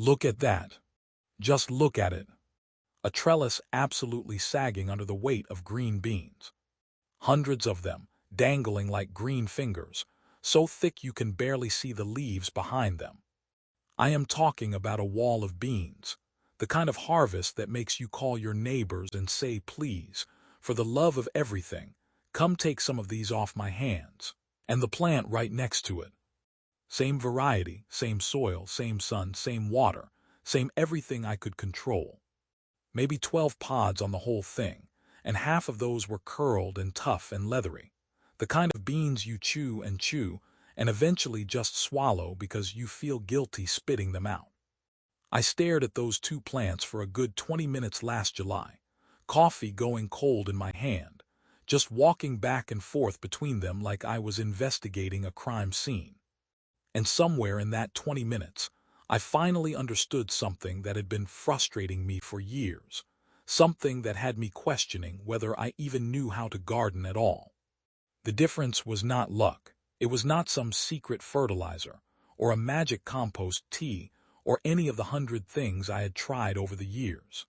Look at that. Just look at it. A trellis absolutely sagging under the weight of green beans. Hundreds of them, dangling like green fingers, so thick you can barely see the leaves behind them. I am talking about a wall of beans, the kind of harvest that makes you call your neighbors and say, please, for the love of everything, come take some of these off my hands. And the plant right next to it. Same variety, same soil, same sun, same water, same everything I could control. Maybe 12 pods on the whole thing, and half of those were curled and tough and leathery. The kind of beans you chew, and eventually just swallow because you feel guilty spitting them out. I stared at those two plants for a good 20 minutes last July, coffee going cold in my hand, just walking back and forth between them like I was investigating a crime scene. And somewhere in that 20 minutes, I finally understood something that had been frustrating me for years, something that had me questioning whether I even knew how to garden at all. The difference was not luck. It was not some secret fertilizer, or a magic compost tea, or any of the 100 things I had tried over the years.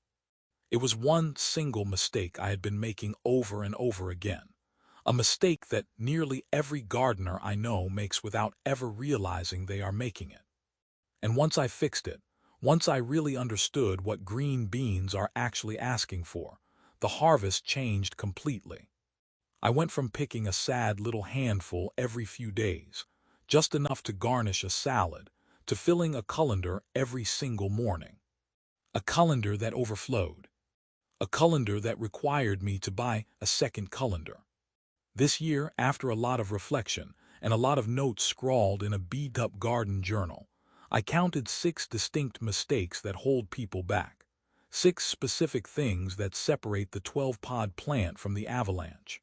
It was one single mistake I had been making over and over again, a mistake that nearly every gardener I know makes without ever realizing they are making it. And once I fixed it, once I really understood what green beans are actually asking for, the harvest changed completely. I went from picking a sad little handful every few days, just enough to garnish a salad, to filling a colander every single morning. A colander that overflowed. A colander that required me to buy a second colander. This year, after a lot of reflection and a lot of notes scrawled in a beat-up garden journal, I counted 6 distinct mistakes that hold people back. 6 specific things that separate the 12-pod plant from the avalanche.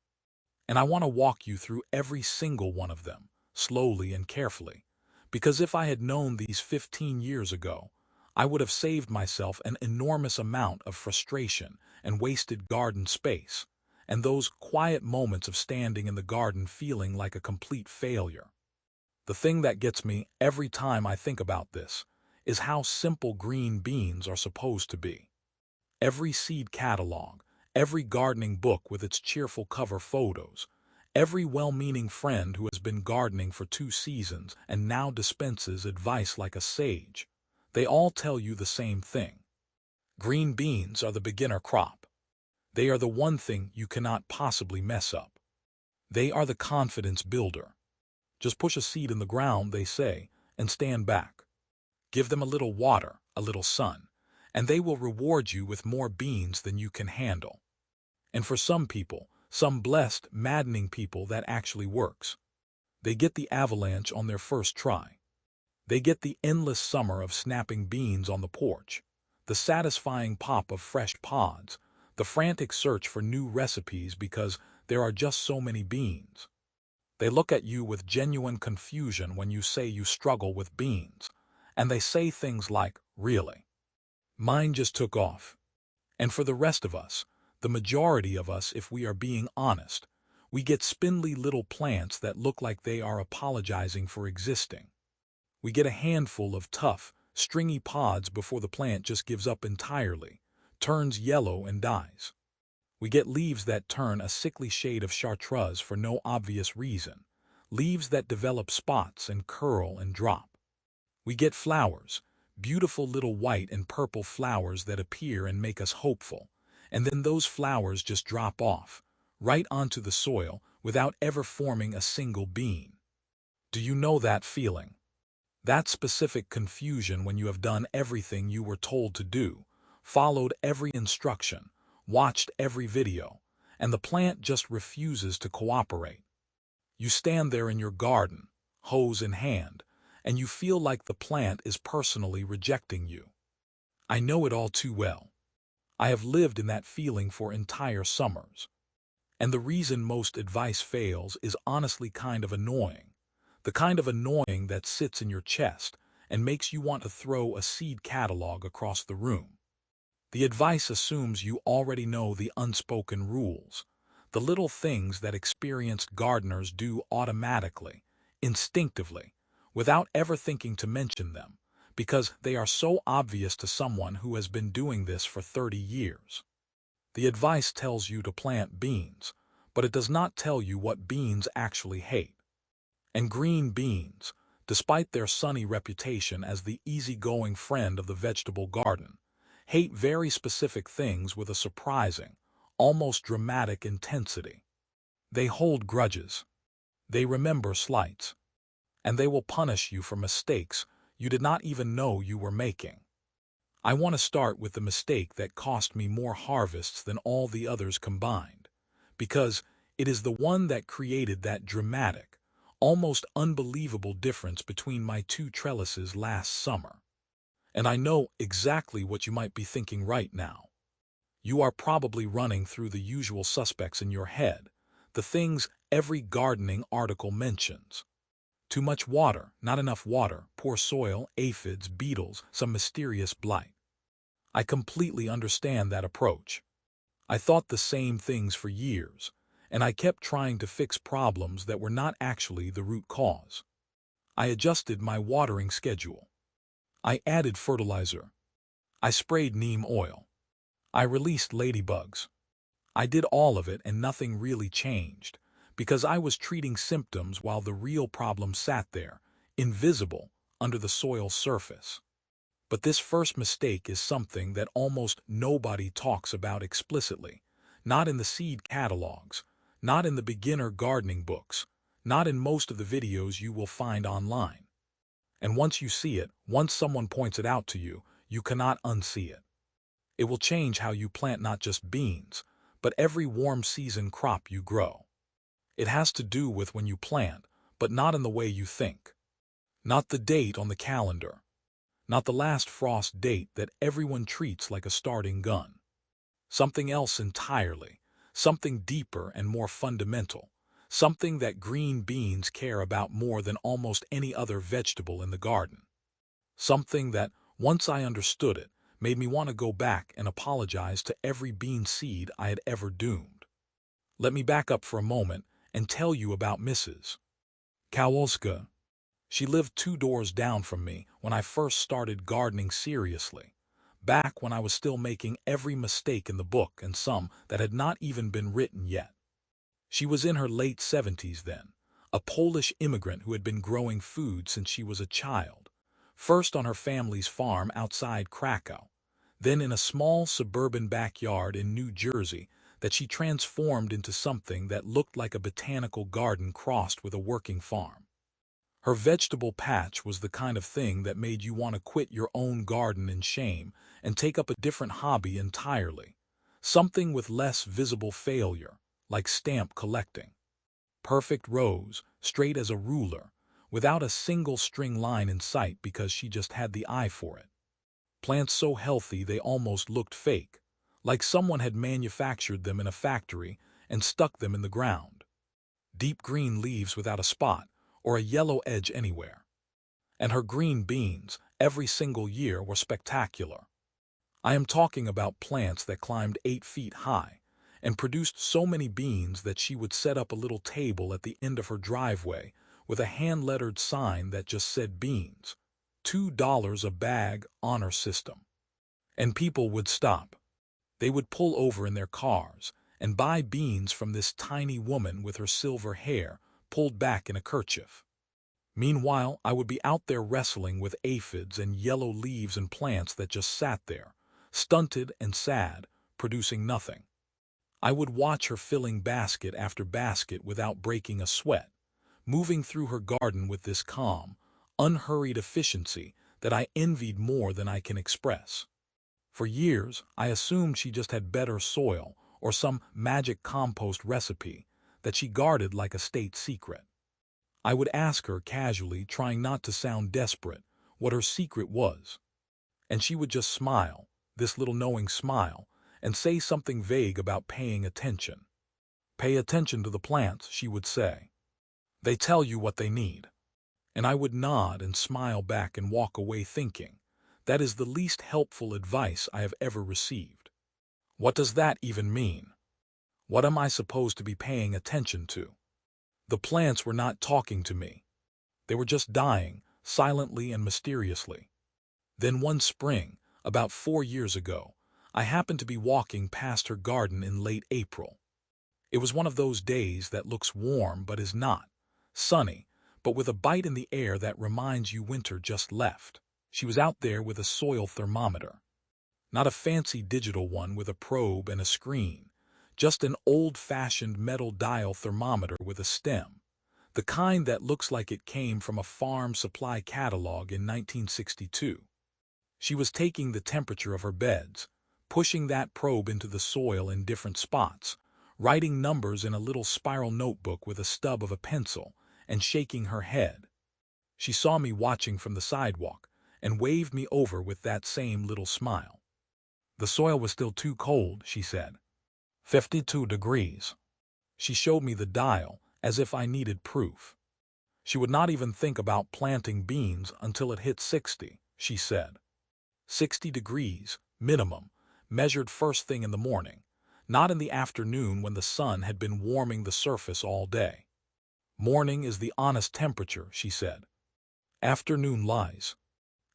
And I want to walk you through every single one of them, slowly and carefully, because if I had known these 15 years ago, I would have saved myself an enormous amount of frustration and wasted garden space, and those quiet moments of standing in the garden feeling like a complete failure. The thing that gets me every time I think about this is how simple green beans are supposed to be. Every seed catalog, every gardening book with its cheerful cover photos, every well-meaning friend who has been gardening for 2 seasons and now dispenses advice like a sage, they all tell you the same thing. Green beans are the beginner crop. They are the one thing you cannot possibly mess up. They are the confidence builder. Just push a seed in the ground, they say, and stand back. Give them a little water, a little sun, and they will reward you with more beans than you can handle. And for some people, some blessed, maddening people, that actually works. They get the avalanche on their first try. They get the endless summer of snapping beans on the porch, the satisfying pop of fresh pods, the frantic search for new recipes because there are just so many beans. They look at you with genuine confusion when you say you struggle with beans, and they say things like, really? Mine just took off. And for the rest of us, the majority of us, if we are being honest, we get spindly little plants that look like they are apologizing for existing. We get a handful of tough, stringy pods before the plant just gives up entirely, turns yellow and dies. We get leaves that turn a sickly shade of chartreuse for no obvious reason, leaves that develop spots and curl and drop. We get flowers, beautiful little white and purple flowers that appear and make us hopeful, and then those flowers just drop off, right onto the soil without ever forming a single bean. Do you know that feeling? That specific confusion when you have done everything you were told to do, followed every instruction, watched every video, and the plant just refuses to cooperate. You stand there in your garden, hose in hand, and you feel like the plant is personally rejecting you. I know it all too well. I have lived in that feeling for entire summers. And the reason most advice fails is honestly kind of annoying. The kind of annoying that sits in your chest and makes you want to throw a seed catalog across the room. The advice assumes you already know the unspoken rules, the little things that experienced gardeners do automatically, instinctively, without ever thinking to mention them, because they are so obvious to someone who has been doing this for 30 years. The advice tells you to plant beans, but it does not tell you what beans actually hate. And green beans, despite their sunny reputation as the easygoing friend of the vegetable garden, hate very specific things with a surprising, almost dramatic intensity. They hold grudges. They remember slights. And they will punish you for mistakes you did not even know you were making. I want to start with the mistake that cost me more harvests than all the others combined, because it is the one that created that dramatic, almost unbelievable difference between my two trellises last summer. And I know exactly what you might be thinking right now. You are probably running through the usual suspects in your head, the things every gardening article mentions. Too much water, not enough water, poor soil, aphids, beetles, some mysterious blight. I completely understand that approach. I thought the same things for years, and I kept trying to fix problems that were not actually the root cause. I adjusted my watering schedule. I added fertilizer. I sprayed neem oil. I released ladybugs. I did all of it and nothing really changed, because I was treating symptoms while the real problem sat there, invisible, under the soil's surface. But this first mistake is something that almost nobody talks about explicitly, not in the seed catalogs, not in the beginner gardening books, not in most of the videos you will find online. And once you see it, once someone points it out to you, you cannot unsee it. It will change how you plant not just beans, but every warm season crop you grow. It has to do with when you plant, but not in the way you think. Not the date on the calendar. Not the last frost date that everyone treats like a starting gun. Something else entirely, something deeper and more fundamental, something that green beans care about more than almost any other vegetable in the garden. Something that, once I understood it, made me want to go back and apologize to every bean seed I had ever doomed. Let me back up for a moment and tell you about Mrs. Kowalska. She lived 2 doors down from me when I first started gardening seriously, back when I was still making every mistake in the book and some that had not even been written yet. She was in her late 70s then, a Polish immigrant who had been growing food since she was a child, first on her family's farm outside Krakow, then in a small suburban backyard in New Jersey that she transformed into something that looked like a botanical garden crossed with a working farm. Her vegetable patch was the kind of thing that made you want to quit your own garden in shame and take up a different hobby entirely, something with less visible failure, like stamp collecting. Perfect rows, straight as a ruler, without a single string line in sight because she just had the eye for it. Plants so healthy they almost looked fake, like someone had manufactured them in a factory and stuck them in the ground. Deep green leaves without a spot, or a yellow edge anywhere. And her green beans, every single year, were spectacular. I am talking about plants that climbed 8 feet high and produced so many beans that she would set up a little table at the end of her driveway with a hand-lettered sign that just said beans, $2 a bag, honor system. And people would stop. They would pull over in their cars and buy beans from this tiny woman with her silver hair pulled back in a kerchief. Meanwhile, I would be out there wrestling with aphids and yellow leaves and plants that just sat there, stunted and sad, producing nothing. I would watch her filling basket after basket without breaking a sweat, moving through her garden with this calm, unhurried efficiency that I envied more than I can express. For years, I assumed she just had better soil or some magic compost recipe that she guarded like a state secret. I would ask her casually, trying not to sound desperate, what her secret was. And she would just smile, this little knowing smile, and say something vague about paying attention. Pay attention to the plants, she would say. They tell you what they need. And I would nod and smile back and walk away thinking, that is the least helpful advice I have ever received. What does that even mean? What am I supposed to be paying attention to? The plants were not talking to me. They were just dying, silently and mysteriously. Then one spring, about 4 years ago, I happened to be walking past her garden in late April. It was one of those days that looks warm but is not, sunny, but with a bite in the air that reminds you winter just left. She was out there with a soil thermometer. Not a fancy digital one with a probe and a screen, just an old-fashioned metal dial thermometer with a stem, the kind that looks like it came from a farm supply catalog in 1962. She was taking the temperature of her beds, pushing that probe into the soil in different spots, writing numbers in a little spiral notebook with a stub of a pencil, and shaking her head. She saw me watching from the sidewalk and waved me over with that same little smile. The soil was still too cold, she said. 52 degrees. She showed me the dial as if I needed proof. She would not even think about planting beans until it hit 60, she said. 60 degrees, minimum, measured first thing in the morning, not in the afternoon when the sun had been warming the surface all day. Morning is the honest temperature, she said. Afternoon lies.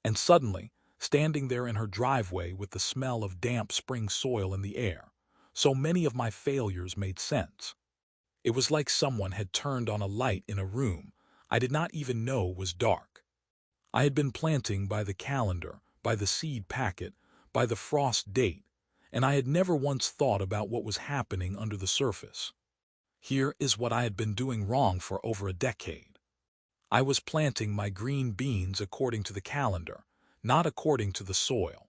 And suddenly, standing there in her driveway with the smell of damp spring soil in the air, so many of my failures made sense. It was like someone had turned on a light in a room I did not even know was dark. I had been planting by the calendar, by the seed packet, by the frost date, and I had never once thought about what was happening under the surface. Here is what I had been doing wrong for over a decade. I was planting my green beans according to the calendar, not according to the soil.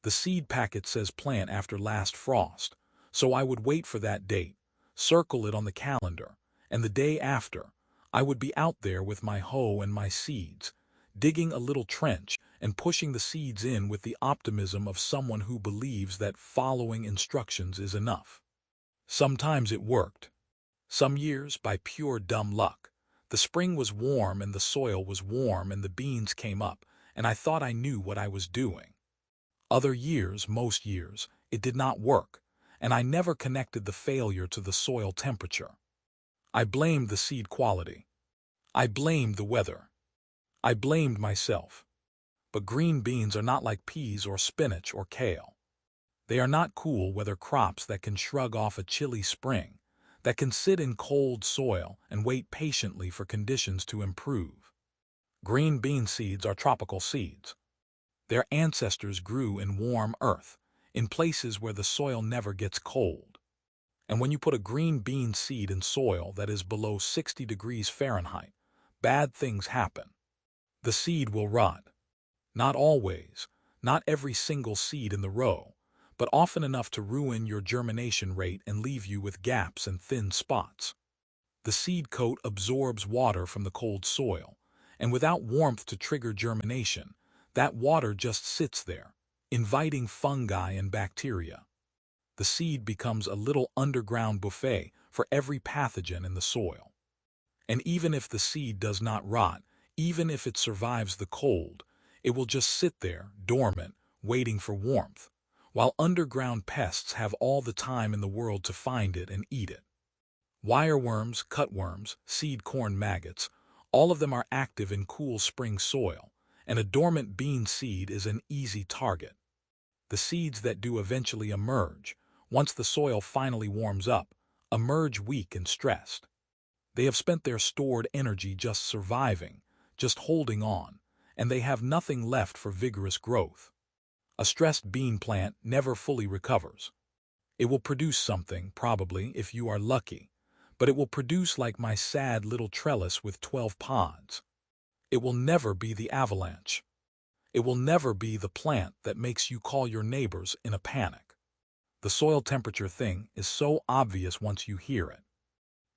The seed packet says plant after last frost, so I would wait for that date, circle it on the calendar, and the day after, I would be out there with my hoe and my seeds, digging a little trench and pushing the seeds in with the optimism of someone who believes that following instructions is enough. Sometimes it worked. Some years, by pure dumb luck, the spring was warm and the soil was warm and the beans came up, and I thought I knew what I was doing. Other years, most years, it did not work, and I never connected the failure to the soil temperature. I blamed the seed quality. I blamed the weather. I blamed myself. But green beans are not like peas or spinach or kale. They are not cool weather crops that can shrug off a chilly spring, that can sit in cold soil and wait patiently for conditions to improve. Green bean seeds are tropical seeds. Their ancestors grew in warm earth, in places where the soil never gets cold. And when you put a green bean seed in soil that is below 60 degrees Fahrenheit, bad things happen. The seed will rot. Not always, not every single seed in the row, but often enough to ruin your germination rate and leave you with gaps and thin spots. The seed coat absorbs water from the cold soil, and without warmth to trigger germination, that water just sits there, inviting fungi and bacteria. The seed becomes a little underground buffet for every pathogen in the soil. And even if the seed does not rot, even if it survives the cold, it will just sit there, dormant, waiting for warmth, while underground pests have all the time in the world to find it and eat it. Wireworms, cutworms, seed corn maggots, all of them are active in cool spring soil, and a dormant bean seed is an easy target. The seeds that do eventually emerge, once the soil finally warms up, emerge weak and stressed. They have spent their stored energy just surviving, just holding on, and they have nothing left for vigorous growth. A stressed bean plant never fully recovers. It will produce something, probably, if you are lucky, but it will produce like my sad little trellis with 12 pods. It will never be the avalanche. It will never be the plant that makes you call your neighbors in a panic. The soil temperature thing is so obvious once you hear it.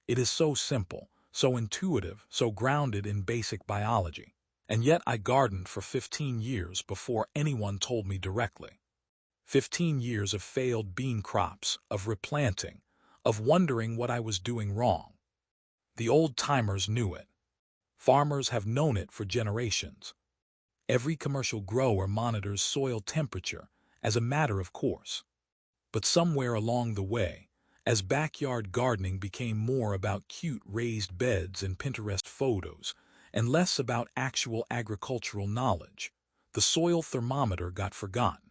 It is so simple, so intuitive, so grounded in basic biology. And yet I gardened for 15 years before anyone told me directly. 15 years of failed bean crops, of replanting, of wondering what I was doing wrong. The old-timers knew it. Farmers have known it for generations. Every commercial grower monitors soil temperature as a matter of course. But somewhere along the way, as backyard gardening became more about cute raised beds and Pinterest photos, and less about actual agricultural knowledge, The soil thermometer got forgotten.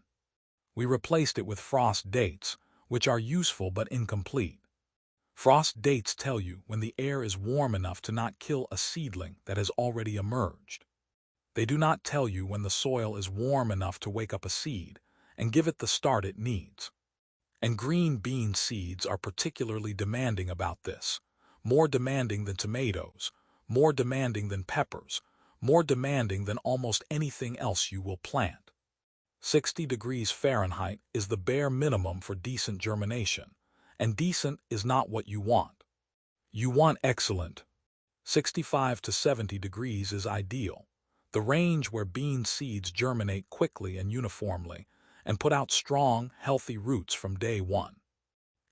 We replaced it with frost dates, which are useful but incomplete. Frost dates tell you when the air is warm enough to not kill a seedling that has already emerged. They do not tell you when the soil is warm enough to wake up a seed and give it the start it needs. And green bean seeds are particularly demanding about this, more demanding than tomatoes, more demanding than peppers, more demanding than almost anything else you will plant. 60 degrees Fahrenheit is the bare minimum for decent germination, and decent is not what you want. You want excellent. 65 to 70 degrees is ideal, the range where bean seeds germinate quickly and uniformly, and put out strong, healthy roots from day one.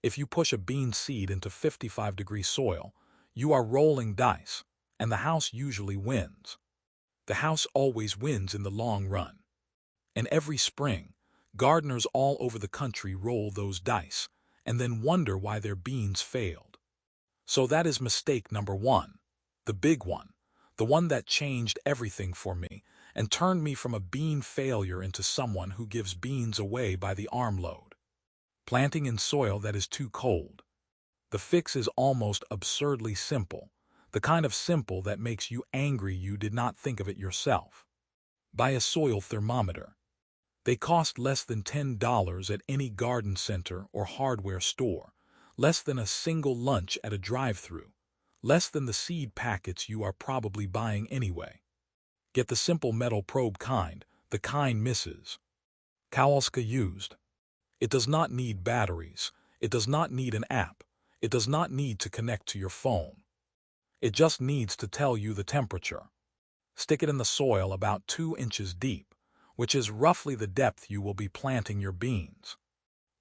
If you push a bean seed into 55-degree soil, you are rolling dice, and the house usually wins. The house always wins in the long run. And every spring, gardeners all over the country roll those dice, and then wonder why their beans failed. So that is mistake number one, the big one, the one that changed everything for me and turned me from a bean failure into someone who gives beans away by the armload. Planting in soil that is too cold. The fix is almost absurdly simple, the kind of simple that makes you angry you did not think of it yourself. Buy a soil thermometer. They cost less than $10 at any garden center or hardware store, less than a single lunch at a drive-thru, less than the seed packets you are probably buying anyway. Get the simple metal probe kind, the kind Mrs. Kowalska used. It does not need batteries, it does not need an app, it does not need to connect to your phone. It just needs to tell you the temperature. Stick it in the soil about 2 inches deep, which is roughly the depth you will be planting your beans.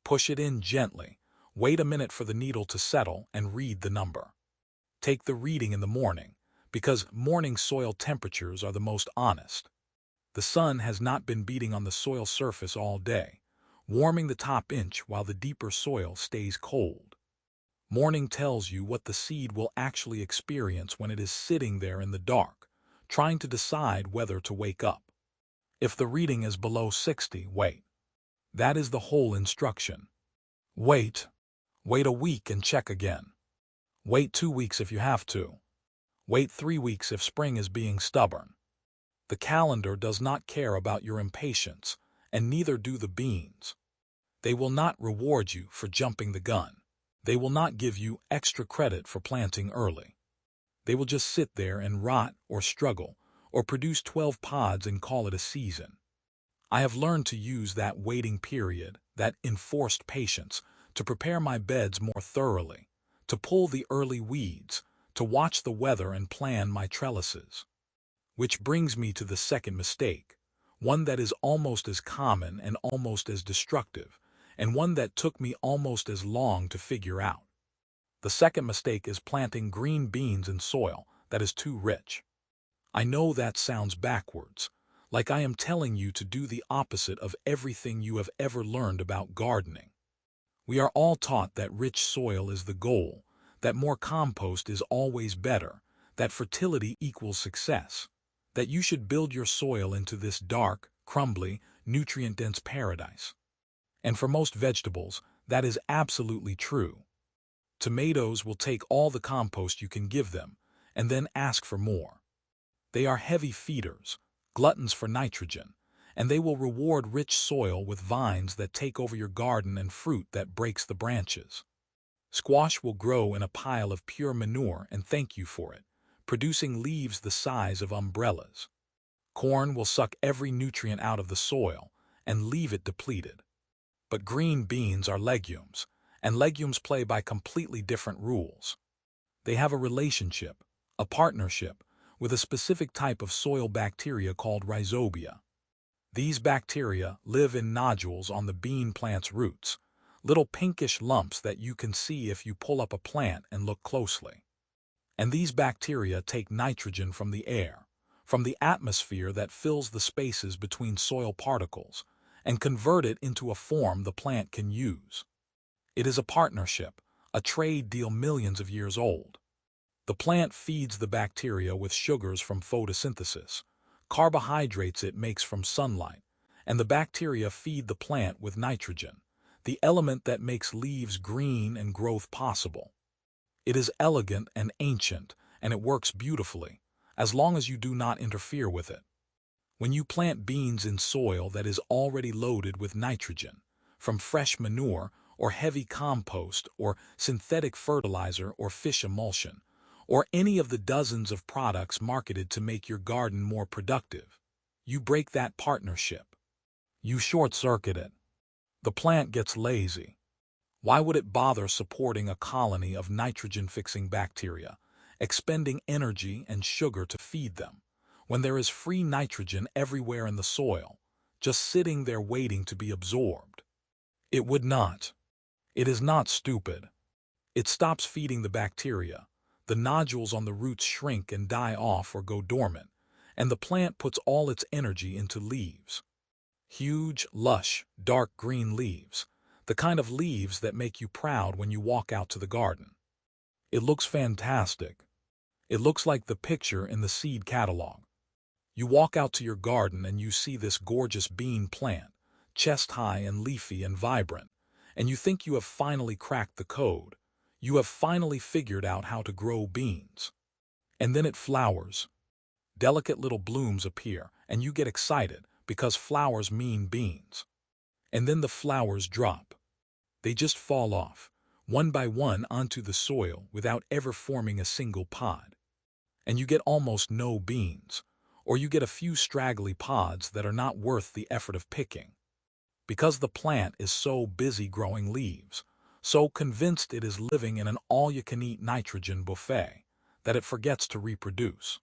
Push it in gently, wait a minute for the needle to settle, and read the number. Take the reading in the morning, because morning soil temperatures are the most honest. The sun has not been beating on the soil surface all day, warming the top inch while the deeper soil stays cold. Morning tells you what the seed will actually experience when it is sitting there in the dark, trying to decide whether to wake up. If the reading is below 60, wait. That is the whole instruction. Wait. Wait a week and check again. Wait 2 weeks if you have to. Wait 3 weeks if spring is being stubborn. The calendar does not care about your impatience, and neither do the beans. They will not reward you for jumping the gun. They will not give you extra credit for planting early. They will just sit there and rot or struggle, or produce 12 pods and call it a season. I have learned to use that waiting period, that enforced patience, to prepare my beds more thoroughly, to pull the early weeds, to watch the weather and plan my trellises. Which brings me to the second mistake, one that is almost as common and almost as destructive, and one that took me almost as long to figure out. The second mistake is planting green beans in soil that is too rich. I know that sounds backwards, like I am telling you to do the opposite of everything you have ever learned about gardening. We are all taught that rich soil is the goal, that more compost is always better, that fertility equals success, that you should build your soil into this dark, crumbly, nutrient-dense paradise. And for most vegetables, that is absolutely true. Tomatoes will take all the compost you can give them, and then ask for more. They are heavy feeders, gluttons for nitrogen, and they will reward rich soil with vines that take over your garden and fruit that breaks the branches. Squash will grow in a pile of pure manure and thank you for it, producing leaves the size of umbrellas. Corn will suck every nutrient out of the soil and leave it depleted. But green beans are legumes, and legumes play by completely different rules. They have a relationship, a partnership, with a specific type of soil bacteria called rhizobia. These bacteria live in nodules on the bean plant's roots, little pinkish lumps that you can see if you pull up a plant and look closely. And these bacteria take nitrogen from the air, from the atmosphere that fills the spaces between soil particles, and convert it into a form the plant can use. It is a partnership, a trade deal millions of years old. The plant feeds the bacteria with sugars from photosynthesis, Carbohydrates it makes from sunlight, and the bacteria feed the plant with nitrogen, the element that makes leaves green and growth possible. It is elegant and ancient, and it works beautifully, as long as you do not interfere with it. When you plant beans in soil that is already loaded with nitrogen, from fresh manure or heavy compost or synthetic fertilizer or fish emulsion, or any of the dozens of products marketed to make your garden more productive, you break that partnership. You short-circuit it. The plant gets lazy. Why would it bother supporting a colony of nitrogen-fixing bacteria, expending energy and sugar to feed them, when there is free nitrogen everywhere in the soil, just sitting there waiting to be absorbed? It would not. It is not stupid. It stops feeding the bacteria, the nodules on the roots shrink and die off or go dormant, and the plant puts all its energy into leaves. Huge, lush, dark green leaves, the kind of leaves that make you proud when you walk out to the garden. It looks fantastic. It looks like the picture in the seed catalog. You walk out to your garden and you see this gorgeous bean plant, chest-high and leafy and vibrant, and you think you have finally cracked the code. You have finally figured out how to grow beans. And then it flowers. Delicate little blooms appear, and you get excited because flowers mean beans. And then the flowers drop. They just fall off, one by one onto the soil without ever forming a single pod. And you get almost no beans, or you get a few straggly pods that are not worth the effort of picking. Because the plant is so busy growing leaves, so convinced it is living in an all-you-can-eat nitrogen buffet, that it forgets to reproduce.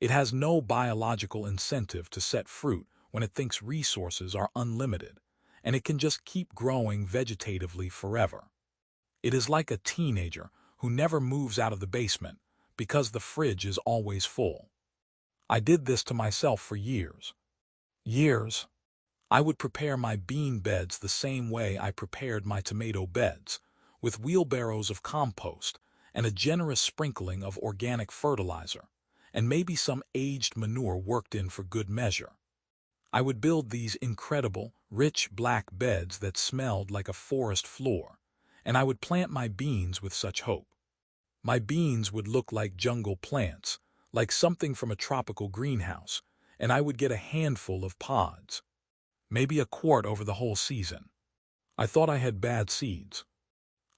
It has no biological incentive to set fruit when it thinks resources are unlimited, and it can just keep growing vegetatively forever. It is like a teenager who never moves out of the basement because the fridge is always full. I did this to myself for years. Years. I would prepare my bean beds the same way I prepared my tomato beds, with wheelbarrows of compost and a generous sprinkling of organic fertilizer, and maybe some aged manure worked in for good measure. I would build these incredible, rich black beds that smelled like a forest floor, and I would plant my beans with such hope. My beans would look like jungle plants, like something from a tropical greenhouse, and I would get a handful of pods. Maybe a quart over the whole season. I thought I had bad seeds.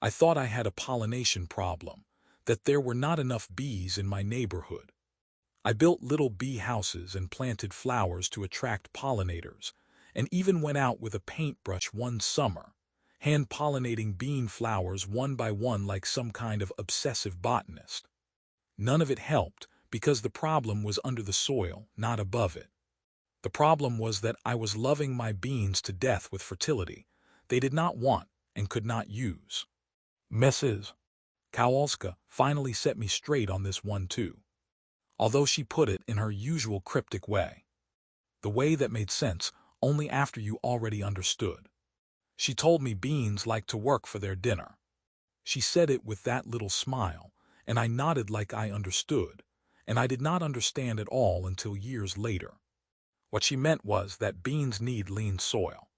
I thought I had a pollination problem, that there were not enough bees in my neighborhood. I built little bee houses and planted flowers to attract pollinators, and even went out with a paintbrush one summer, hand-pollinating bean flowers one by one like some kind of obsessive botanist. None of it helped because the problem was under the soil, not above it. The problem was that I was loving my beans to death with fertility they did not want and could not use. Mrs. Kowalska finally set me straight on this one too, although she put it in her usual cryptic way. The way that made sense only after you already understood. She told me beans like to work for their dinner. She said it with that little smile, and I nodded like I understood, and I did not understand at all until years later. What she meant was that beans need lean soil.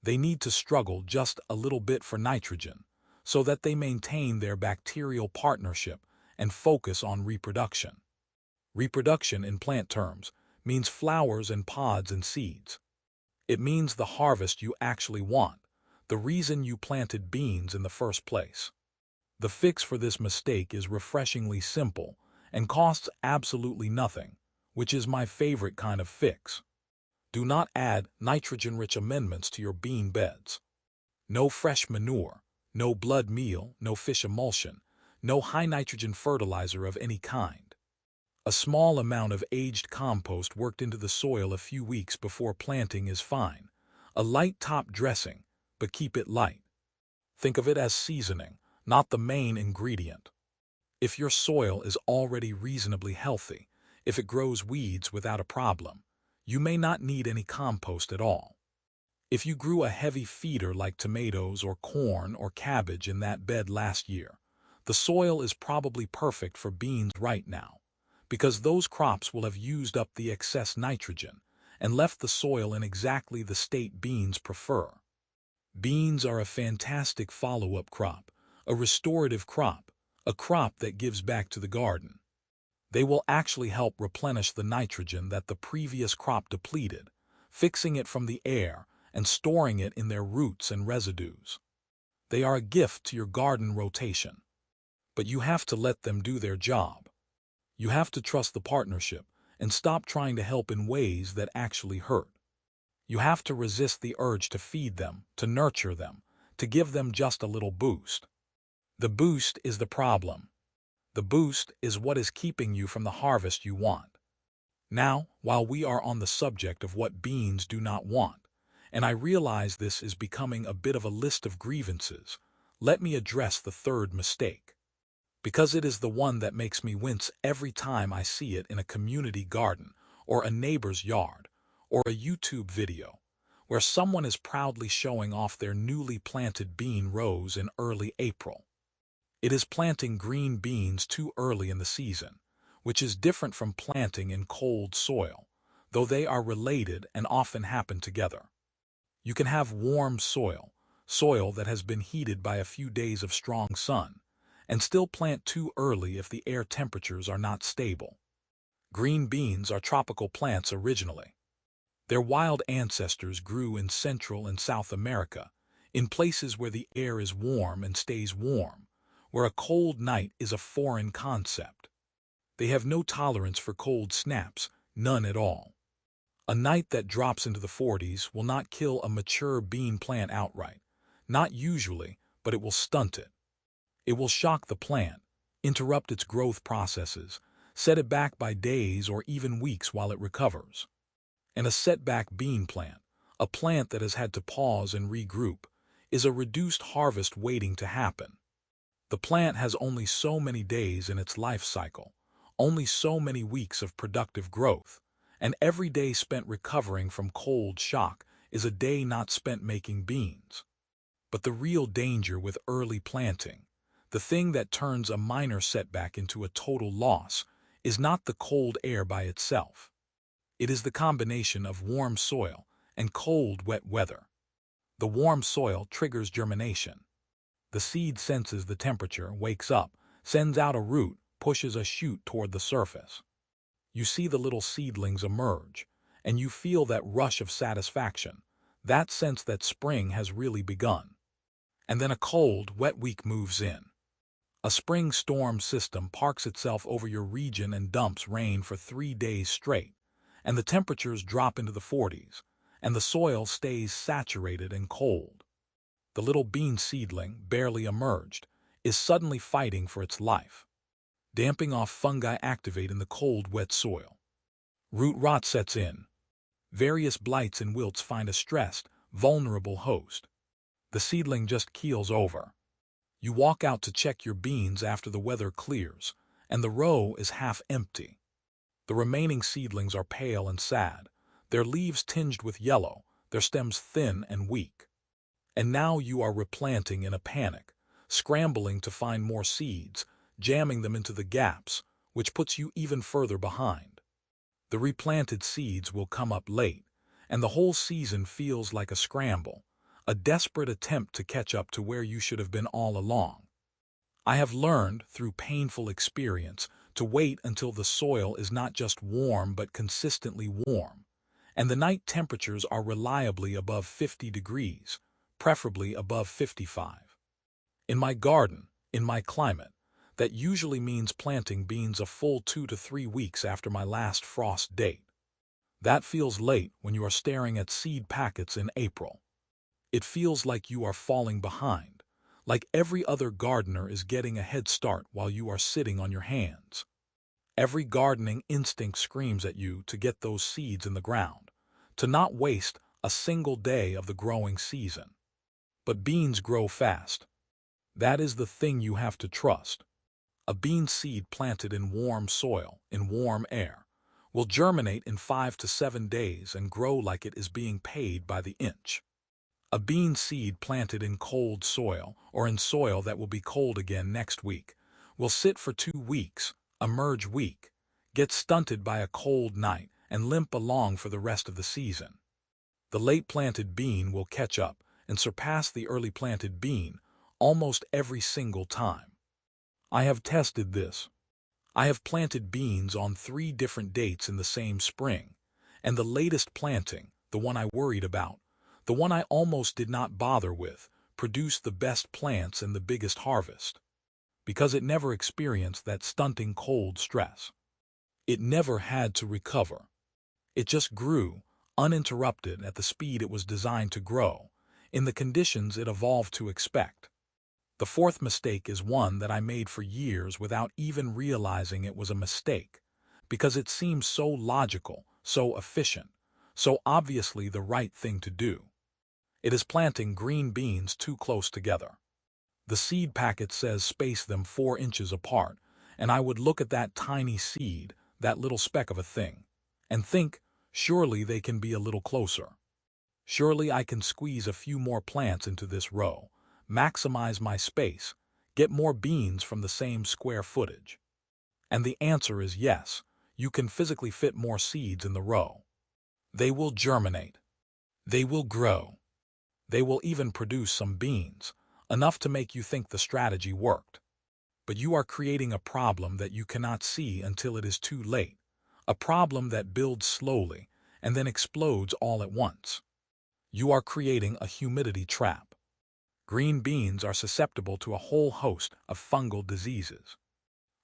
They need to struggle just a little bit for nitrogen, so that they maintain their bacterial partnership and focus on reproduction. Reproduction in plant terms means flowers and pods and seeds. It means the harvest you actually want, the reason you planted beans in the first place. The fix for this mistake is refreshingly simple and costs absolutely nothing, which is my favorite kind of fix. Do not add nitrogen-rich amendments to your bean beds. No fresh manure, no blood meal, no fish emulsion, no high-nitrogen fertilizer of any kind. A small amount of aged compost worked into the soil a few weeks before planting is fine. A light top dressing, but keep it light. Think of it as seasoning, not the main ingredient. If your soil is already reasonably healthy, if it grows weeds without a problem, you may not need any compost at all. If you grew a heavy feeder like tomatoes or corn or cabbage in that bed last year, the soil is probably perfect for beans right now, because those crops will have used up the excess nitrogen and left the soil in exactly the state beans prefer. Beans are a fantastic follow-up crop, a restorative crop, a crop that gives back to the garden. They will actually help replenish the nitrogen that the previous crop depleted, fixing it from the air and storing it in their roots and residues. They are a gift to your garden rotation. But you have to let them do their job. You have to trust the partnership and stop trying to help in ways that actually hurt. You have to resist the urge to feed them, to nurture them, to give them just a little boost. The boost is the problem. The boost is what is keeping you from the harvest you want. Now, while we are on the subject of what beans do not want, and I realize this is becoming a bit of a list of grievances, let me address the third mistake. Because it is the one that makes me wince every time I see it in a community garden, or a neighbor's yard, or a YouTube video, where someone is proudly showing off their newly planted bean rows in early April. It is planting green beans too early in the season, which is different from planting in cold soil, though they are related and often happen together. You can have warm soil, soil that has been heated by a few days of strong sun, and still plant too early if the air temperatures are not stable. Green beans are tropical plants originally. Their wild ancestors grew in Central and South America, in places where the air is warm and stays warm, where a cold night is a foreign concept. They have no tolerance for cold snaps, none at all. A night that drops into the 40s will not kill a mature bean plant outright, not usually, but it will stunt it. It will shock the plant, interrupt its growth processes, set it back by days or even weeks while it recovers. And a setback bean plant, a plant that has had to pause and regroup, is a reduced harvest waiting to happen. The plant has only so many days in its life cycle, only so many weeks of productive growth, and every day spent recovering from cold shock is a day not spent making beans. But the real danger with early planting, the thing that turns a minor setback into a total loss, is not the cold air by itself. It is the combination of warm soil and cold, wet weather. The warm soil triggers germination. The seed senses the temperature, wakes up, sends out a root, pushes a shoot toward the surface. You see the little seedlings emerge, and you feel that rush of satisfaction, that sense that spring has really begun. And then a cold, wet week moves in. A spring storm system parks itself over your region and dumps rain for 3 days straight, and the temperatures drop into the 40s, and the soil stays saturated and cold. The little bean seedling, barely emerged, is suddenly fighting for its life. Damping off fungi activate in the cold, wet soil. Root rot sets in. Various blights and wilts find a stressed, vulnerable host. The seedling just keels over. You walk out to check your beans after the weather clears, and the row is half empty. The remaining seedlings are pale and sad, their leaves tinged with yellow, their stems thin and weak. And now you are replanting in a panic, scrambling to find more seeds, jamming them into the gaps, which puts you even further behind. The replanted seeds will come up late, and the whole season feels like a scramble, a desperate attempt to catch up to where you should have been all along. I have learned, through painful experience, to wait until the soil is not just warm but consistently warm, and the night temperatures are reliably above 50 degrees, preferably above 55. In my garden, in my climate, that usually means planting beans a full 2 to 3 weeks after my last frost date. That feels late when you are staring at seed packets in April. It feels like you are falling behind, like every other gardener is getting a head start while you are sitting on your hands. Every gardening instinct screams at you to get those seeds in the ground, to not waste a single day of the growing season. But beans grow fast. That is the thing you have to trust. A bean seed planted in warm soil, in warm air, will germinate in 5 to 7 days and grow like it is being paid by the inch. A bean seed planted in cold soil, or in soil that will be cold again next week, will sit for 2 weeks, emerge weak, get stunted by a cold night, and limp along for the rest of the season. The late-planted bean will catch up and surpass the early-planted bean almost every single time. I have tested this. I have planted beans on 3 different dates in the same spring, and the latest planting, the one I worried about, the one I almost did not bother with, produced the best plants and the biggest harvest, because it never experienced that stunting cold stress. It never had to recover. It just grew, uninterrupted at the speed it was designed to grow, in the conditions it evolved to expect. The fourth mistake is one that I made for years without even realizing it was a mistake, because it seems so logical, so efficient, so obviously the right thing to do. It is planting green beans too close together. The seed packet says space them 4 inches apart, and I would look at that tiny seed, that little speck of a thing, and think, surely they can be a little closer. Surely I can squeeze a few more plants into this row, maximize my space, get more beans from the same square footage. And the answer is yes, you can physically fit more seeds in the row. They will germinate. They will grow. They will even produce some beans, enough to make you think the strategy worked. But you are creating a problem that you cannot see until it is too late, a problem that builds slowly and then explodes all at once. You are creating a humidity trap. Green beans are susceptible to a whole host of fungal diseases: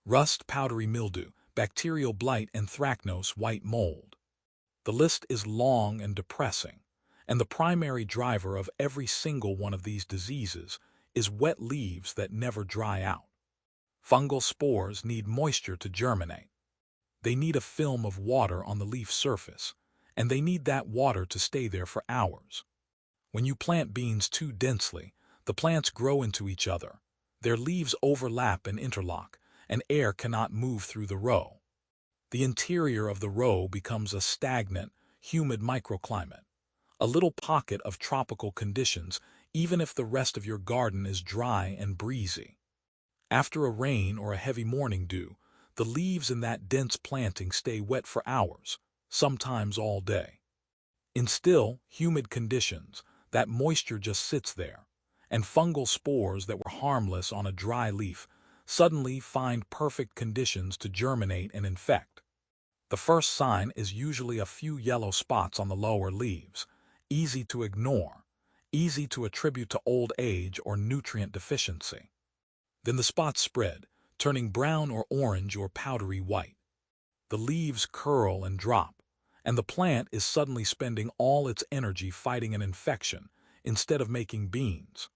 rust, powdery mildew, bacterial blight, and anthracnose white mold. The list is long and depressing, and the primary driver of every single one of these diseases is wet leaves that never dry out. Fungal spores need moisture to germinate. They need a film of water on the leaf surface, and they need that water to stay there for hours. When you plant beans too densely, the plants grow into each other. Their leaves overlap and interlock, and air cannot move through the row. The interior of the row becomes a stagnant, humid microclimate, a little pocket of tropical conditions, even if the rest of your garden is dry and breezy. After a rain or a heavy morning dew, the leaves in that dense planting stay wet for hours, sometimes all day. In still, humid conditions, that moisture just sits there, and fungal spores that were harmless on a dry leaf suddenly find perfect conditions to germinate and infect. The first sign is usually a few yellow spots on the lower leaves, easy to ignore, easy to attribute to old age or nutrient deficiency. Then the spots spread, turning brown or orange or powdery white. The leaves curl and drop, and the plant is suddenly spending all its energy fighting an infection instead of making beans.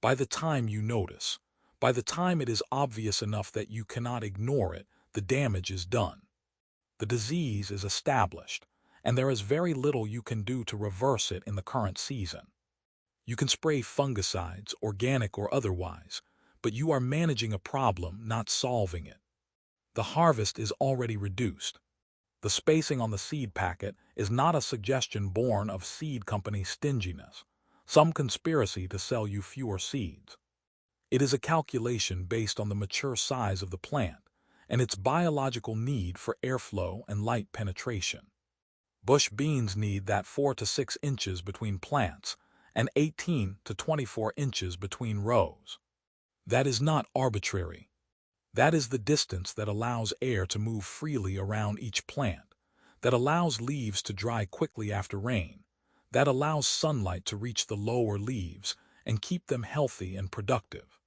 By the time you notice, by the time it is obvious enough that you cannot ignore it, the damage is done. The disease is established, and there is very little you can do to reverse it in the current season. You can spray fungicides, organic or otherwise, but you are managing a problem, not solving it. The harvest is already reduced. The spacing on the seed packet is not a suggestion born of seed company stinginess, some conspiracy to sell you fewer seeds. It is a calculation based on the mature size of the plant and its biological need for airflow and light penetration. Bush beans need that 4 to 6 inches between plants and 18 to 24 inches between rows. That is not arbitrary. That is the distance that allows air to move freely around each plant, that allows leaves to dry quickly after rain, that allows sunlight to reach the lower leaves and keep them healthy and productive.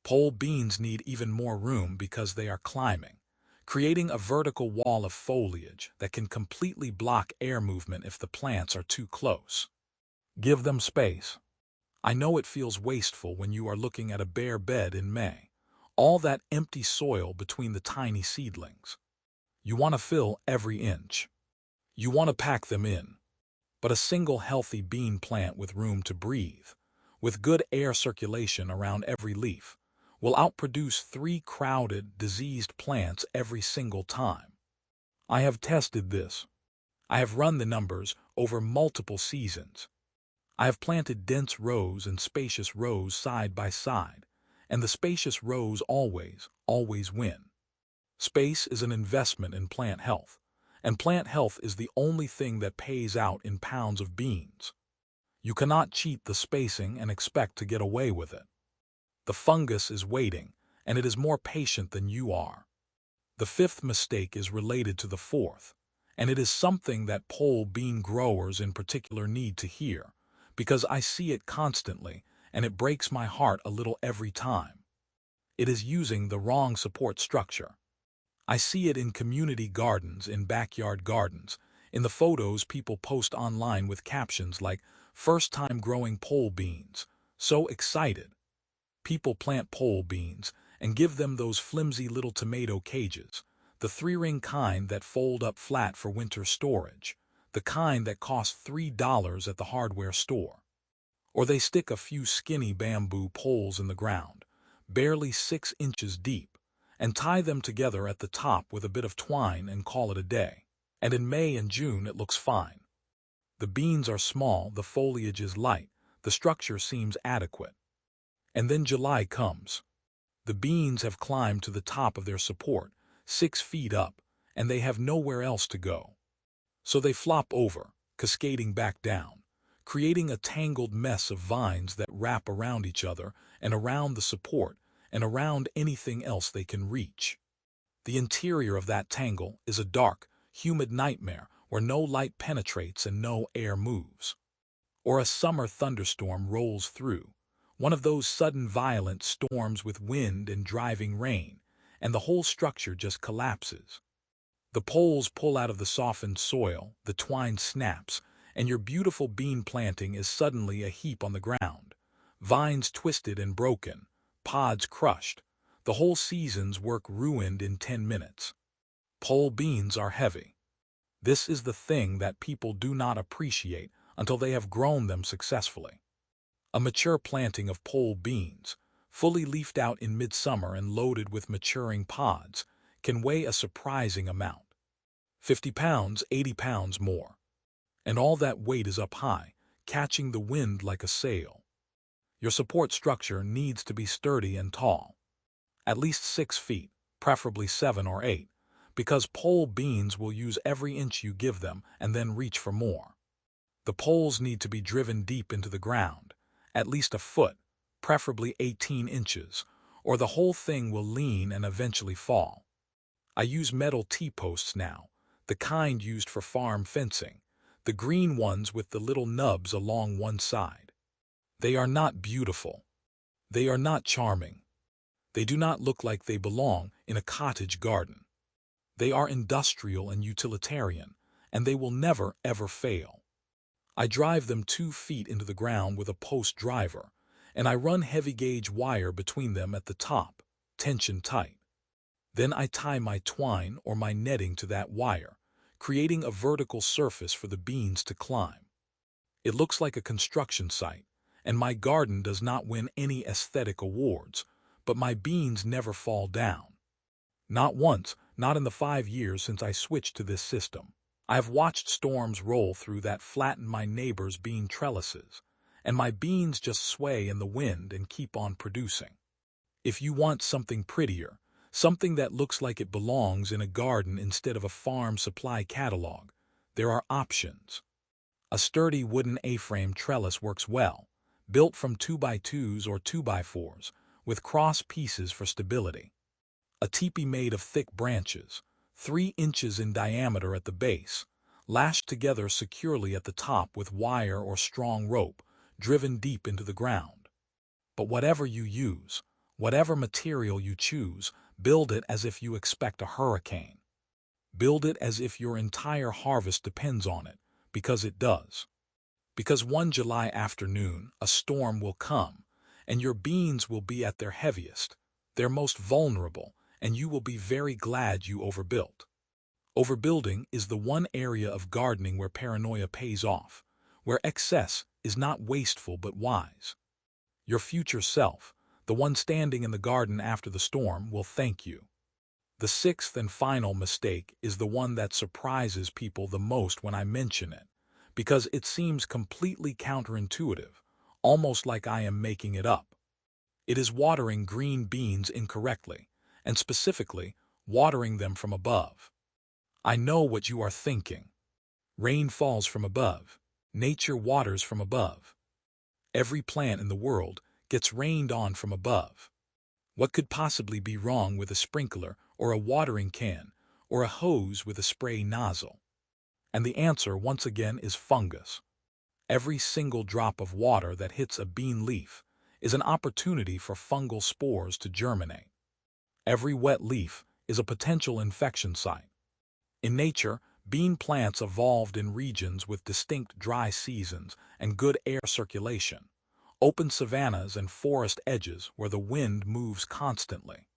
Pole beans need even more room because they are climbing, creating a vertical wall of foliage that can completely block air movement if the plants are too close. Give them space. I know it feels wasteful when you are looking at a bare bed in May, all that empty soil between the tiny seedlings. You want to fill every inch. You want to pack them in. But a single healthy bean plant with room to breathe, with good air circulation around every leaf, will outproduce 3 crowded, diseased plants every single time. I have tested this. I have run the numbers over multiple seasons. I have planted dense rows and spacious rows side by side, and the spacious rows always win. Space is an investment in plant health, and plant health is the only thing that pays out in pounds of beans. You cannot cheat the spacing and expect to get away with it. The fungus is waiting, and it is more patient than you are. The fifth mistake is related to the fourth, and it is something that pole bean growers in particular need to hear, because I see it constantly, and it breaks my heart a little every time. It is using the wrong support structure. I see it in community gardens, in backyard gardens, in the photos people post online with captions like, "First time growing pole beans, so excited." People plant pole beans and give them those flimsy little tomato cages, the three-ring kind that fold up flat for winter storage, the kind that cost $3 at the hardware store. Or they stick a few skinny bamboo poles in the ground, barely 6 inches deep, and tie them together at the top with a bit of twine and call it a day. And in May and June it looks fine. The beans are small, the foliage is light, the structure seems adequate. And then July comes. The beans have climbed to the top of their support, 6 feet up, and they have nowhere else to go. So they flop over, cascading back down, creating a tangled mess of vines that wrap around each other and around the support and around anything else they can reach. The interior of that tangle is a dark, humid nightmare where no light penetrates and no air moves. Or a summer thunderstorm rolls through, one of those sudden violent storms with wind and driving rain, and the whole structure just collapses. The poles pull out of the softened soil, the twine snaps, and your beautiful bean planting is suddenly a heap on the ground. Vines twisted and broken, pods crushed, the whole season's work ruined in 10 minutes. Pole beans are heavy. This is the thing that people do not appreciate until they have grown them successfully. A mature planting of pole beans, fully leafed out in midsummer and loaded with maturing pods, can weigh a surprising amount. 50 pounds, 80 pounds more. And all that weight is up high, catching the wind like a sail. Your support structure needs to be sturdy and tall. At least 6 feet, preferably 7 or 8, because pole beans will use every inch you give them and then reach for more. The poles need to be driven deep into the ground, at least a foot, preferably 18 inches, or the whole thing will lean and eventually fall. I use metal T-posts now, the kind used for farm fencing, the green ones with the little nubs along one side. They are not beautiful. They are not charming. They do not look like they belong in a cottage garden. They are industrial and utilitarian, and they will never, ever fail. I drive them 2 feet into the ground with a post driver, and I run heavy-gauge wire between them at the top, tension tight. Then I tie my twine or my netting to that wire, creating a vertical surface for the beans to climb. It looks like a construction site, and my garden does not win any aesthetic awards, but my beans never fall down. Not once, not in the 5 years since I switched to this system. I have watched storms roll through that flatten my neighbor's bean trellises, and my beans just sway in the wind and keep on producing. If you want something prettier, something that looks like it belongs in a garden instead of a farm supply catalog, there are options. A sturdy wooden A-frame trellis works well, built from 2x2s or 2x4s, with cross pieces for stability. A teepee made of thick branches, 3 inches in diameter at the base, lashed together securely at the top with wire or strong rope, driven deep into the ground. But whatever you use, whatever material you choose, build it as if you expect a hurricane. Build it as if your entire harvest depends on it, because it does. Because one July afternoon, a storm will come, and your beans will be at their heaviest, their most vulnerable, and you will be very glad you overbuilt. Overbuilding is the one area of gardening where paranoia pays off, where excess is not wasteful but wise. Your future self, the one standing in the garden after the storm, will thank you. The sixth and final mistake is the one that surprises people the most when I mention it, because it seems completely counterintuitive, almost like I am making it up. It is watering green beans incorrectly, and specifically, watering them from above. I know what you are thinking. Rain falls from above. Nature waters from above. Every plant in the world gets rained on from above. What could possibly be wrong with a sprinkler or a watering can or a hose with a spray nozzle? And the answer once again is fungus. Every single drop of water that hits a bean leaf is an opportunity for fungal spores to germinate. Every wet leaf is a potential infection site. In nature, bean plants evolved in regions with distinct dry seasons and good air circulation, open savannas and forest edges where the wind moves constantly.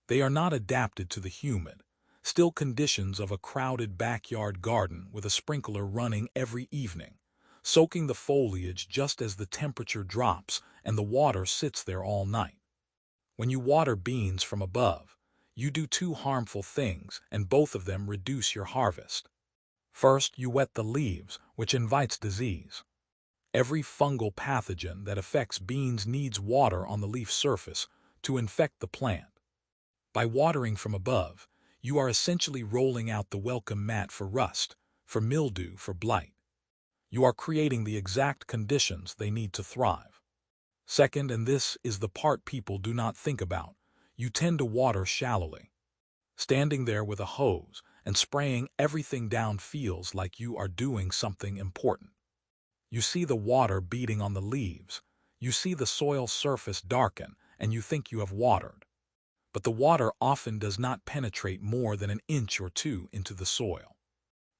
They are not adapted to the humid, still conditions of a crowded backyard garden with a sprinkler running every evening, soaking the foliage just as the temperature drops and the water sits there all night. When you water beans from above, you do two harmful things, and both of them reduce your harvest. First, you wet the leaves, which invites disease. Every fungal pathogen that affects beans needs water on the leaf surface to infect the plant. By watering from above, you are essentially rolling out the welcome mat for rust, for mildew, for blight. You are creating the exact conditions they need to thrive. Second, and this is the part people do not think about, you tend to water shallowly. Standing there with a hose and spraying everything down feels like you are doing something important. You see the water beating on the leaves, you see the soil surface darken, and you think you have watered. But the water often does not penetrate more than an inch or two into the soil.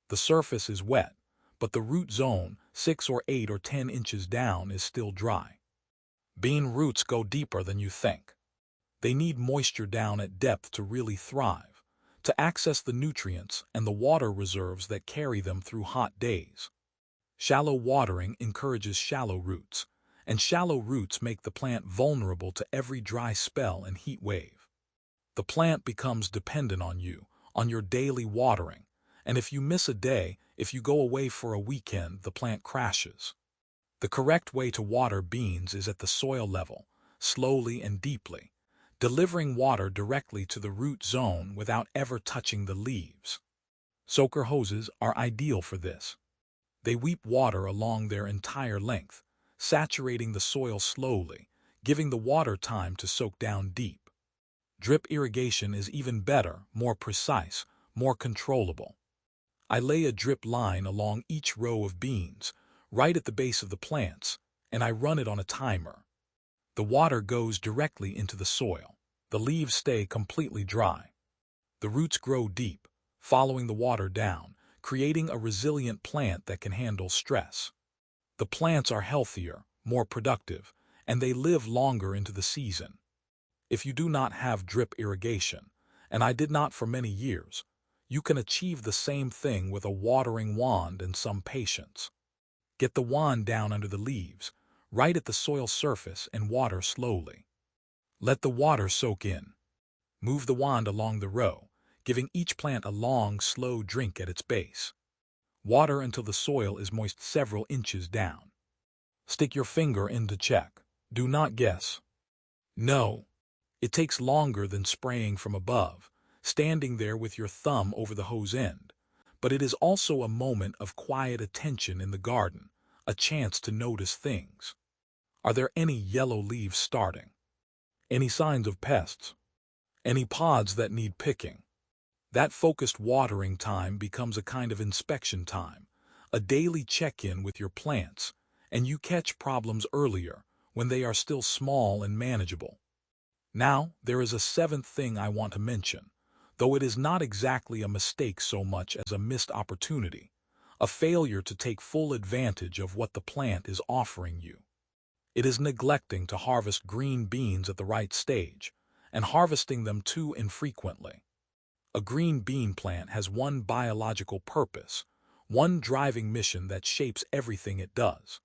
The surface is wet, but the root zone, 6 or 8 or 10 inches down, is still dry. Bean roots go deeper than you think. They need moisture down at depth to really thrive, to access the nutrients and the water reserves that carry them through hot days. Shallow watering encourages shallow roots, and shallow roots make the plant vulnerable to every dry spell and heat wave. The plant becomes dependent on you, on your daily watering, and if you miss a day, if you go away for a weekend, the plant crashes. The correct way to water beans is at the soil level, slowly and deeply, delivering water directly to the root zone without ever touching the leaves. Soaker hoses are ideal for this. They weep water along their entire length, saturating the soil slowly, giving the water time to soak down deep. Drip irrigation is even better, more precise, more controllable. I lay a drip line along each row of beans, right at the base of the plants, and I run it on a timer. The water goes directly into the soil. The leaves stay completely dry. The roots grow deep, following the water down, creating a resilient plant that can handle stress. The plants are healthier, more productive, and they live longer into the season. If you do not have drip irrigation, and I did not for many years, you can achieve the same thing with a watering wand and some patience. Get the wand down under the leaves, right at the soil surface, and water slowly. Let the water soak in. Move the wand along the row, giving each plant a long, slow drink at its base. Water until the soil is moist several inches down. Stick your finger in to check. Do not guess. No. It takes longer than spraying from above, standing there with your thumb over the hose end. But it is also a moment of quiet attention in the garden, a chance to notice things. Are there any yellow leaves starting? Any signs of pests? Any pods that need picking? That focused watering time becomes a kind of inspection time, a daily check-in with your plants, and you catch problems earlier when they are still small and manageable. Now, there is a seventh thing I want to mention, though it is not exactly a mistake so much as a missed opportunity, a failure to take full advantage of what the plant is offering you. It is neglecting to harvest green beans at the right stage, and harvesting them too infrequently. A green bean plant has one biological purpose, one driving mission that shapes everything it does.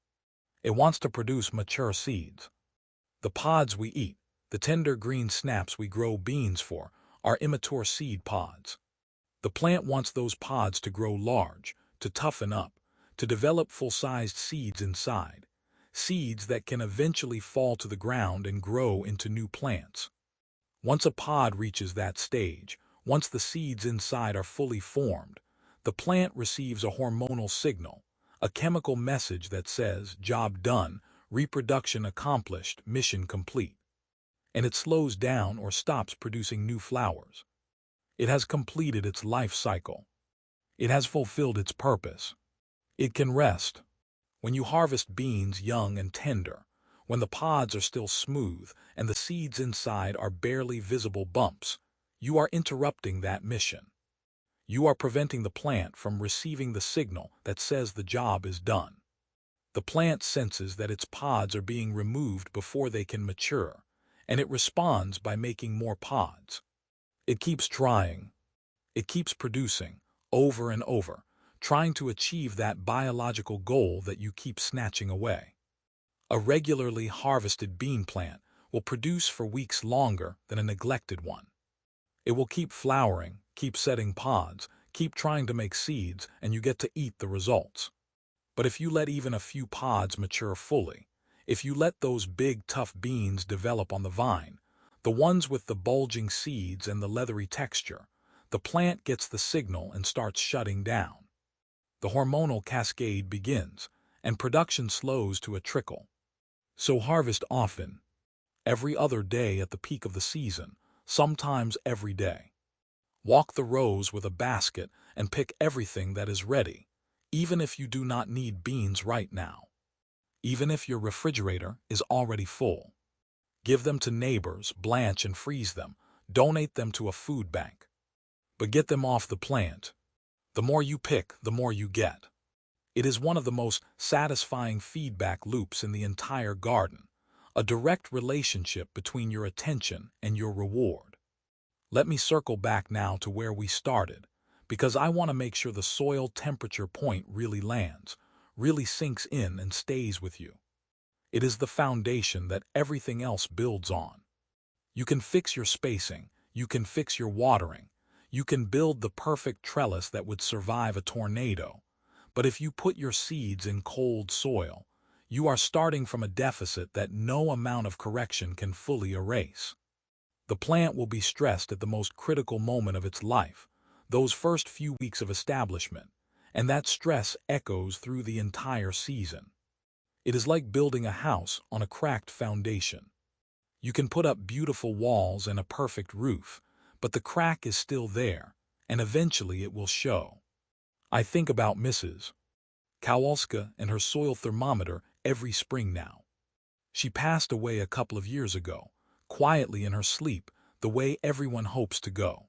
It wants to produce mature seeds. The pods we eat, the tender green snaps we grow beans for, are immature seed pods. The plant wants those pods to grow large, to toughen up, to develop full-sized seeds inside, seeds that can eventually fall to the ground and grow into new plants. Once a pod reaches that stage, Once the seeds inside are fully formed, the plant receives a hormonal signal, a chemical message that says, job done, reproduction accomplished, mission complete. And it slows down or stops producing new flowers. It has completed its life cycle. It has fulfilled its purpose. It can rest. When you harvest beans young and tender, when the pods are still smooth and the seeds inside are barely visible bumps, you are interrupting that mission. You are preventing the plant from receiving the signal that says the job is done. The plant senses that its pods are being removed before they can mature, and it responds by making more pods. It keeps trying. It keeps producing, over and over, trying to achieve that biological goal that you keep snatching away. A regularly harvested bean plant will produce for weeks longer than a neglected one. It will keep flowering, keep setting pods, keep trying to make seeds, and you get to eat the results. But if you let even a few pods mature fully, if you let those big, tough beans develop on the vine, the ones with the bulging seeds and the leathery texture, the plant gets the signal and starts shutting down. The hormonal cascade begins, and production slows to a trickle. So harvest often, every other day at the peak of the season, sometimes every day. Walk the rows with a basket and pick everything that is ready, even if you do not need beans right now. Even if your refrigerator is already full. Give them to neighbors, blanch and freeze them, donate them to a food bank. But get them off the plant. The more you pick, the more you get. It is one of the most satisfying feedback loops in the entire garden, a direct relationship between your attention and your reward. Let me circle back now to where we started, because I want to make sure the soil temperature point really lands, really sinks in and stays with you. It is the foundation that everything else builds on. You can fix your spacing, you can fix your watering, you can build the perfect trellis that would survive a tornado, but if you put your seeds in cold soil, you are starting from a deficit that no amount of correction can fully erase. The plant will be stressed at the most critical moment of its life, those first few weeks of establishment, and that stress echoes through the entire season. It is like building a house on a cracked foundation. You can put up beautiful walls and a perfect roof, but the crack is still there, and eventually it will show. I think about Mrs. Kowalska and her soil thermometer every spring now. She passed away a couple of years ago, quietly in her sleep, the way everyone hopes to go.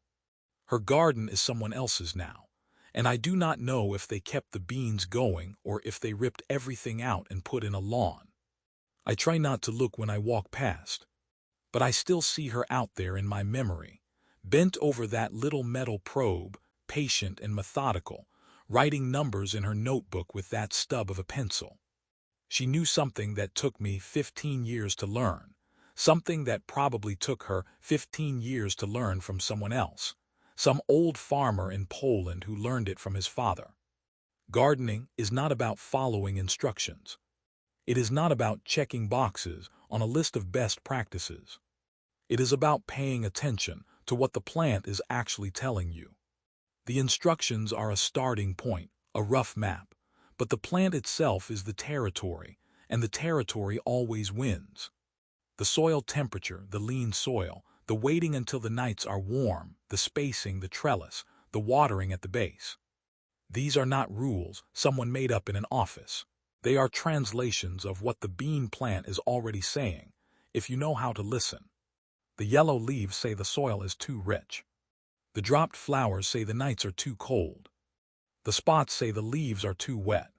Her garden is someone else's now, and I do not know if they kept the beans going or if they ripped everything out and put in a lawn. I try not to look when I walk past, but I still see her out there in my memory, bent over that little metal probe, patient and methodical, writing numbers in her notebook with that stub of a pencil. She knew something that took me 15 years to learn, something that probably took her 15 years to learn from someone else, some old farmer in Poland who learned it from his father. Gardening is not about following instructions. It is not about checking boxes on a list of best practices. It is about paying attention to what the plant is actually telling you. The instructions are a starting point, a rough map, but the plant itself is the territory, and the territory always wins. The soil temperature, the lean soil, the waiting until the nights are warm, the spacing, the trellis, the watering at the base. These are not rules someone made up in an office. They are translations of what the bean plant is already saying, if you know how to listen. The yellow leaves say the soil is too rich. The dropped flowers say the nights are too cold. The spots say the leaves are too wet.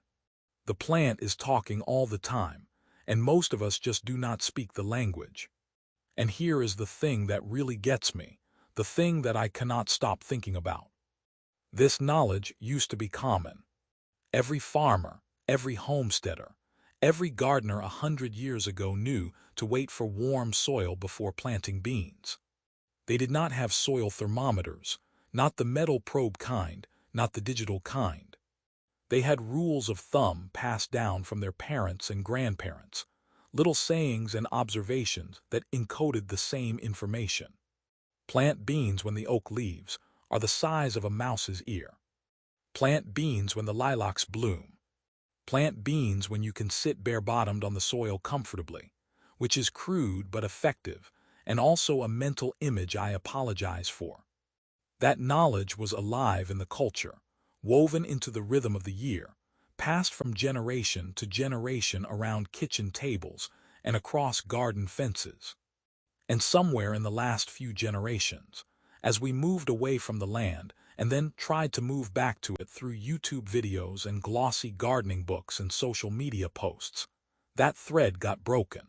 The plant is talking all the time, and most of us just do not speak the language. And here is the thing that really gets me, the thing that I cannot stop thinking about. This knowledge used to be common. Every farmer, every homesteader, every gardener 100 years ago knew to wait for warm soil before planting beans. They did not have soil thermometers, not the metal probe kind, not the digital kind. They had rules of thumb passed down from their parents and grandparents, little sayings and observations that encoded the same information. Plant beans when the oak leaves are the size of a mouse's ear. Plant beans when the lilacs bloom. Plant beans when you can sit bare-bottomed on the soil comfortably, which is crude but effective, and also a mental image I apologize for. That knowledge was alive in the culture, woven into the rhythm of the year, passed from generation to generation around kitchen tables and across garden fences. And somewhere in the last few generations, as we moved away from the land and then tried to move back to it through YouTube videos and glossy gardening books and social media posts, that thread got broken.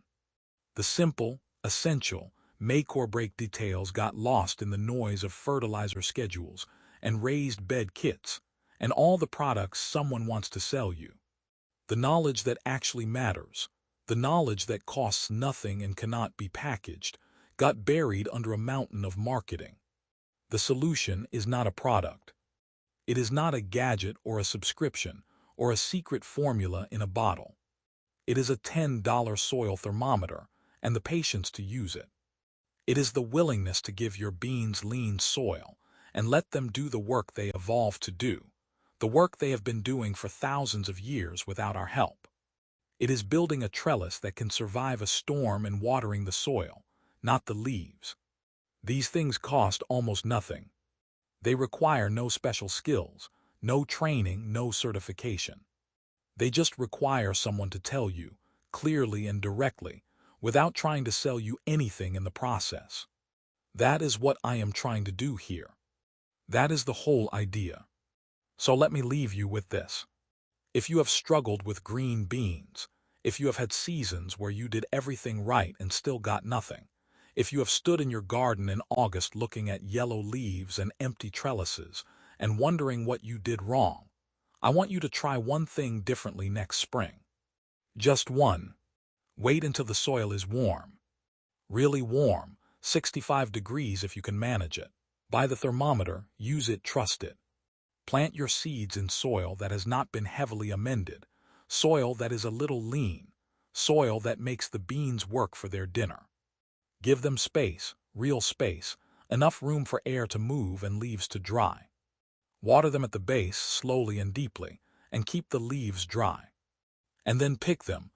The simple, essential, make-or-break details got lost in the noise of fertilizer schedules and raised bed kits and all the products someone wants to sell you. The knowledge that actually matters, the knowledge that costs nothing and cannot be packaged, got buried under a mountain of marketing. The solution is not a product. It is not a gadget or a subscription or a secret formula in a bottle. It is a $10 soil thermometer and the patience to use it. It is the willingness to give your beans lean soil and let them do the work they evolved to do, the work they have been doing for thousands of years without our help. It is building a trellis that can survive a storm and watering the soil, not the leaves. These things cost almost nothing. They require no special skills, no training, no certification. They just require someone to tell you, clearly and directly, without trying to sell you anything in the process. That is what I am trying to do here. That is the whole idea. So let me leave you with this. If you have struggled with green beans, if you have had seasons where you did everything right and still got nothing, if you have stood in your garden in August looking at yellow leaves and empty trellises and wondering what you did wrong, I want you to try one thing differently next spring. Just one. Wait until the soil is warm. Really warm, 65 degrees if you can manage it. Buy the thermometer, use it, trust it. Plant your seeds in soil that has not been heavily amended, soil that is a little lean, soil that makes the beans work for their dinner. Give them space, real space, enough room for air to move and leaves to dry. Water them at the base slowly and deeply, and keep the leaves dry. And then pick them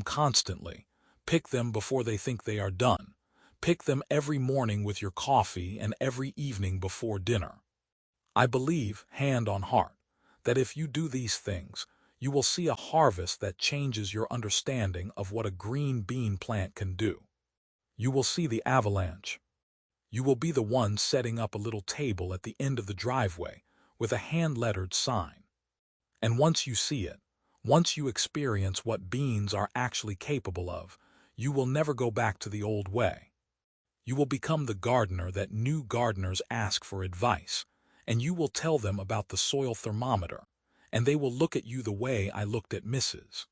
constantly. Pick them before they think they are done. Pick them every morning with your coffee and every evening before dinner. I believe, hand on heart, that if you do these things, you will see a harvest that changes your understanding of what a green bean plant can do. You will see the avalanche. You will be the one setting up a little table at the end of the driveway with a hand-lettered sign. And once you see it, once you experience what beans are actually capable of, you will never go back to the old way. You will become the gardener that new gardeners ask for advice, and you will tell them about the soil thermometer, and they will look at you the way I looked at Mrs.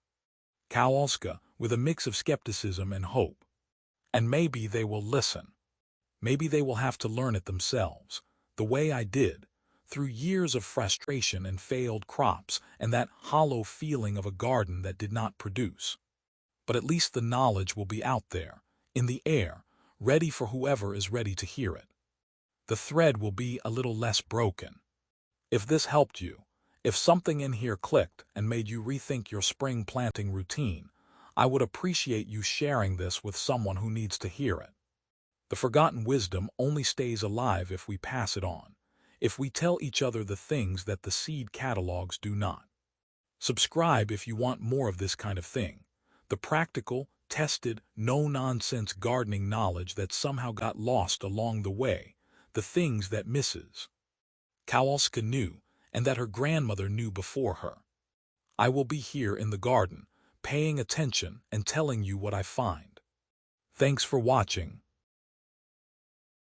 Kowalska, with a mix of skepticism and hope. And maybe they will listen. Maybe they will have to learn it themselves, the way I did, through years of frustration and failed crops and that hollow feeling of a garden that did not produce. But at least the knowledge will be out there, in the air, ready for whoever is ready to hear it. The thread will be a little less broken. If this helped you, if something in here clicked and made you rethink your spring planting routine, I would appreciate you sharing this with someone who needs to hear it. The forgotten wisdom only stays alive if we pass it on, if we tell each other the things that the seed catalogs do not. Subscribe if you want more of this kind of thing, the practical, tested, no-nonsense gardening knowledge that somehow got lost along the way, the things that Mrs. Kowalska knew and that her grandmother knew before her. I will be here in the garden, paying attention and telling you what I find. Thanks for watching.